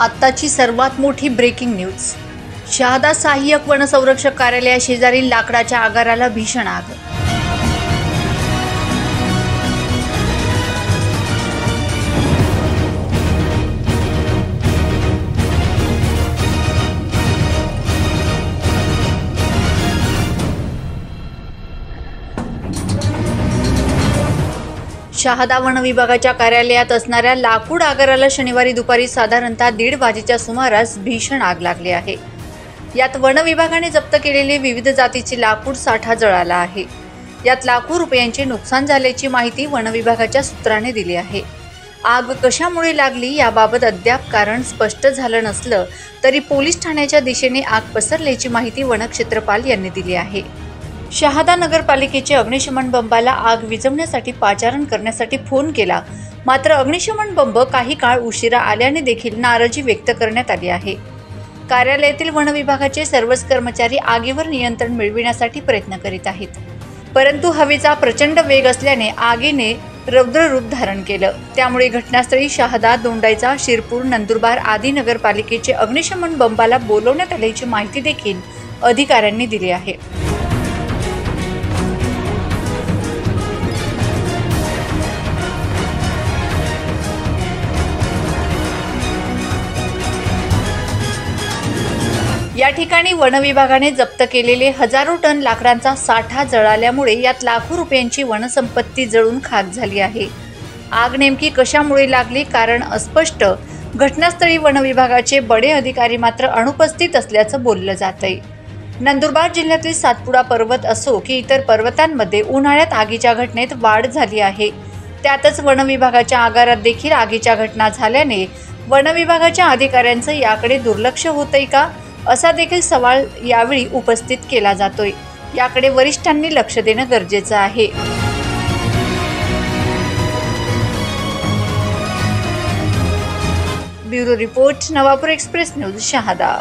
आत्ताची सर्वात मोठी ब्रेकिंग न्यूज। शहादा सहाय्यक वनसंरक्षक कार्यालयाशेजारील लाकडाच्या आगाराला भीषण आग। शहादा वन विभागाच्या कार्यालयात असणाऱ्या लाकूड आगाराला शनिवारी दुपारी साधारणतः 1:30 वाजेच्या सुमारास भीषण आग लागली आहे। यात वन विभागाने जप्त केलेले विविध जातीचे लाकूड साठा जळाला आहे। यात लाखो रुपयांचे नुकसान झाल्याची माहिती वन विभागाच्या सूत्राने दिली आहे। आग कशामुळे लागली याबाबत अद्याप कारण स्पष्ट झालं नसलं तरी पोलीस ठाण्याच्या दिशेने आग पसरल्याची माहिती वनक्षेत्रपाल यांनी दिली आहे। शहादा नगरपालिकेचे अग्निशमन बंबाला आग विझवण्यासाठी पाचारण करण्यासाठी फोन केला, मात्र अग्निशमन बंब काही काळ उशिरा आल्याने देखील नाराजी व्यक्त करण्यात आली आहे। कार्यालयातील वन विभागाचे सर्वच कर्मचारी आगीवर नियंत्रण मिळविण्यासाठी प्रयत्न करीत आहेत, परंतु हवेचा प्रचंड वेग असल्याने आगीने रौद्र रूप धारण केलं। त्यामुळे घटनास्थळी शहादा, दोंडाईचा, शिरपूर, नंदुरबार आदी नगरपालिकेचे अग्निशमन बंबाला बोलवण्यात आल्याची माहिती देखील अधिकाऱ्यांनी दिली आहे। या ठिकाणी वन विभागाने जप्त केलेले हजारो टन लाकडांचा साठा जळाल्यामुळे यात लाखो रुपयांची वनसंपत्ती जळून खाक झाली आहे। आग नेमकी कशामुळे लागली कारण अस्पष्ट। घटनास्थळी वन विभागाचे बडे अधिकारी मात्र अनुपस्थित असल्याचं बोललं जातंय। नंदुरबार जिल्ह्यातील सातपुडा पर्वत असो की इतर पर्वतांमध्ये उन्हाळ्यात आगीच्या घटनेत वाढ झाली आहे। त्यातच वन विभागाच्या आगारात देखील आगीच्या घटना झाल्याने वन विभागाच्या अधिकाऱ्यांचं याकडे दुर्लक्ष होतंय का असा देखील सवाल यावेळी उपस्थित केला जातोय। याकडे वरिष्ठांनी लक्ष देणं गरजेचं आहे। Bureau report, Navapur express news, Shahada.